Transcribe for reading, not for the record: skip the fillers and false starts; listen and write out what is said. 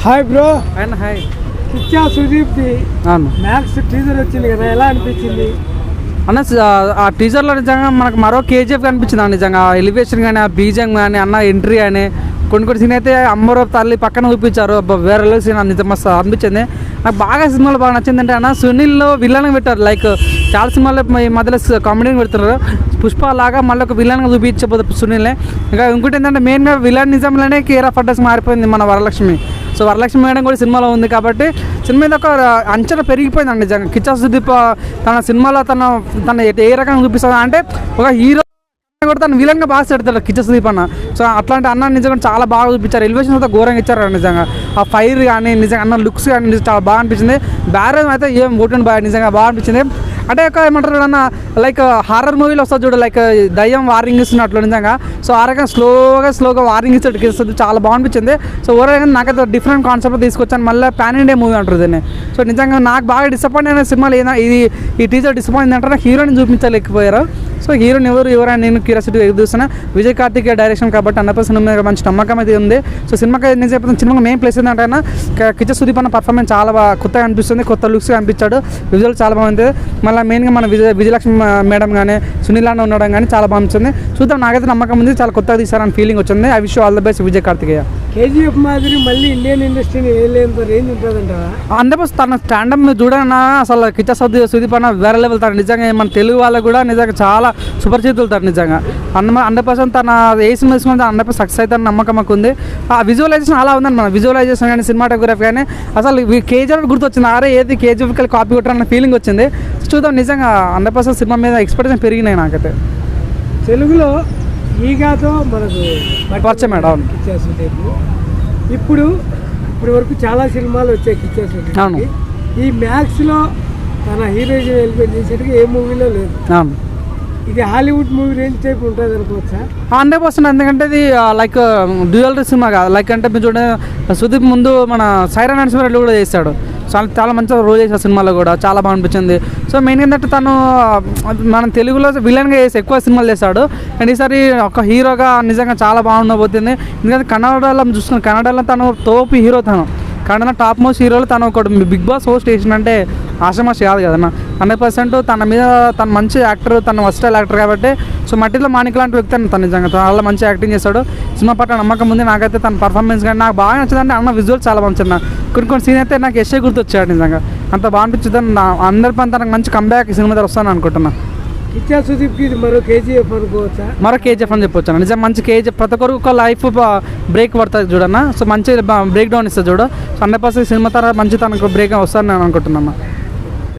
Hi bro. And hi. Kichcha సుదీప్ది Max teaser వచ్చింది కదా, ఎలా అనిపించింది అన్న? ఆ టీజర్లో నిజంగా మనకు మరో కేజీఎఫ్ కనిపించింది అన్న. నిజంగా ఎలివేషన్ కానీ, ఆ బీజం కానీ, అన్న ఎంట్రీ కానీ, కొన్ని సీన్ అయితే అమ్మరో తల్లి పక్కన చూపించారు. వేరే సీన్ నిజం మస్తు అనిపించింది నాకు. బాగా సినిమాలో బాగా నచ్చిందంటే అన్న, సునీల్లో విలన్గా పెట్టారు. లైక్ చాలా సినిమాల్లో ఈ మధ్యలో కామెడీని పెడుతున్నారు. పుష్ప లాగా మళ్ళీ ఒక విలన్గా చూపించబోతుంది సునీల్నే. ఇంకా ఇంకోటి ఏంటంటే మెయిన్గా విలన్ నిజంలోనే కేర్ ఆఫ్ అడ్రస్ మారిపోయింది మన వరలక్ష్మి. సో వరలక్ష్మి మేడం కూడా సినిమాలో ఉంది కాబట్టి సినిమా మీద ఒక అంచనా పెరిగిపోయిందండి నిజంగా. కిచ్చా సుదీప్ తన సినిమాలో తన ఏ రకంగా చూపిస్తుంది అంటే, ఒక హీరో కూడా తను విలన్గా బాగా పెడతాడు కిచ్చా సుదీప్ అన్న. సో అట్లాంటి అన్న నిజంగా చాలా బాగా చూపించారు. ఎలివేషన్ అయితే ఘోరంగా ఇచ్చారు నిజంగా. ఆ ఫైర్ కానీ నిజంగా అన్న లుక్స్ కానీ చాలా బాగా అనిపించింది. బ్యారేజ్ అయితే ఏం ఓటండి బాగా నిజంగా బాగా అనిపించింది. అంటే ఒక ఏమంటారు అన్న, లైక్ హారర్ మూవీలో వస్తుంది చూడు, లైక్ దయ్యం వార్నింగ్ ఇస్తున్నట్లు నిజంగా. సో ఆ రకంగా స్లోగా వార్నింగ్ ఇస్తుంది, చాలా బాగా అనిపించింది. సో ఓవరాల్గా నాకైతే డిఫరెంట్ కాన్సెప్ట్ తీసుకొచ్చాను. మళ్ళీ పాన్ ఇండియా మూవీ అంటారు దీన్ని. సో నిజంగా నాకు బాగా డిసప్పాయింట్ అయిన సినిమాలు ఏదైనా ఈ టీజర్ డిసప్పాయింట్ అంటే హీరోని చూపించలేకపోయారు. సో హీరోని ఎవరైనా నేను క్యూరియాసిటీ ఎదుగుతున్నా. విజయ్ కార్తికేయ డైరెక్షన్ కాబట్టి 100% మీద మంచి నమ్మకం అయితే ఉంది. సో సినిమాకి నేను చెప్తాను, సినిమాకి మెయిన్ ప్లేస్ ఏంటంటే అన్న, కిచ్చా సుదీప్ అన్న పర్ఫార్మెన్స్ చాలా బాగా కొత్తగా అనిపిస్తుంది. కొత్త లుక్స్ అనిపించాడు. విజువల్ చాలా బాగుంది. మళ్ళీ మెయిన్గా మన విజయలక్ష్మి మేడం కానీ, సునీల్ అన్న ఉండడం కానీ చాలా బాగుంటుంది. చూద్దాం, నాకైతే నమ్మకం ఉంది. చాలా కొత్తగా తీసారని ఫీలింగ్ వచ్చింది. I wish all the best Vijay Karthikeya. KGF మాదిరి మళ్ళీ ఇండియన్ ఇండస్ట్రీని ఏలేంత రేంజ్ ఉంటుందంట. అందులో తన స్టాండప్ చూడన్నా అసలు కిచ్చా సుదీప్ అన్న వేరే లెవెల్. తను నిజంగా మన తెలుగు వాళ్ళకు కూడా నిజంగా చాలా సుపరిచితులు తను నిజంగా. 100% తన ఏ సినిమా తీసుకుంటే 100% సక్సెస్ అవుతారని నమ్మకం మాకు ఉంది. ఆ విజువలైజేషన్ అలా ఉందండి. మన విజువలైజేషన్ కానీ, సినిమాటోగ్రఫీ కానీ అసలు కేజీఎఫ్ గుర్తొచ్చింది. అరే ఏది కేజీఎఫ్ కాపీ కొట్టారన్న ఫీలింగ్ వచ్చింది. చూద్దాం, నిజంగా 100% సినిమా మీద ఎక్స్పెక్టేషన్ పెరిగినాయి నాకైతే. తెలుగులో ఈగాతో మనకు పరిచయం మేడం. కిచ్చా సుదీప్ ఇప్పుడు వరకు చాలా సినిమాలు వచ్చాయి కిచ్చా సుదీప్. ఈ మ్యాక్స్లో తన హీరోయిజం ఎలిపేట్ చేసేట్టుగా ఏ మూవీలో లేదు. ఇది హాలీవుడ్ మూవీ రేంజ్ టైప్ ఉంటుంది అనుకోవచ్చా? 100%. ఎందుకంటే ఇది లైక్ డ్యూయల్ సినిమా కాదు. లైక్ అంటే మీరు చూడండి, సుదీప్ ముందు మన సైరా నరసింహారెడ్డి కూడా చేస్తాడు. చాలా మంచిగా రోల్ చేశాడు సినిమాలో కూడా, చాలా బాగా అనిపించింది. సో మెయిన్ ఏంటంటే తను మన తెలుగులో విలన్గా చేసి ఎక్కువ సినిమాలు చేస్తాడు. అండ్ ఈసారి ఒక హీరోగా నిజంగా చాలా బాగుండబోతుంది. ఎందుకంటే కన్నడలో చూసుకుని, కన్నడలో తను తోపు హీరో. కన్నడ టాప్ మోస్ట్ హీరోలు తను ఒకటి బిగ్ బాస్ హోస్ట్ చేసినంటే ఆషమాషి కాదు కదన్న. 100% తన మీద తను మంచి యాక్టర్, తను వర్స్టైల్ యాక్టర్ కాబట్టి. సో మట్టిలో మాణిక్ లాంటి వ్యక్తి అని తను నిజంగా చాలా మంచి యాక్టింగ్ చేస్తాడు. సినిమా పట్ల నమ్మకం ఉంది నాకైతే. తన పర్ఫార్మెన్స్ కానీ నాకు బాగా నచ్చిందంటే అన్న విజువల్ చాలా మంచిది. కొన్ని సీన్ అయితే నాకు ఎస్ఏ గుర్తొచ్చాడు నిజంగా. అంత బాగా అనిపించింది. అందరి పని తనకు మంచి కంబ్యాక్ ఈ సినిమా దగ్గర వస్తాను అనుకుంటున్నా. కిచ్చా సుదీప్కి ఇది మరో కేజీఎఫ్ అనుకోవచ్చా? మరో కేజీఎఫ్ అని చెప్పొచ్చు. నిజం మంచి కేజీఎఫ్. ప్రతి ఒక్కరికి ఒక లైఫ్ బ్రేక్ పడుతుంది చూడన్నా. సో మంచి బ్రేక్ డౌన్ ఇస్తుంది చూడు. 100% సినిమా తర్వాత మంచి తనకు బ్రేక్ వస్తాను నేను అనుకుంటున్నాను.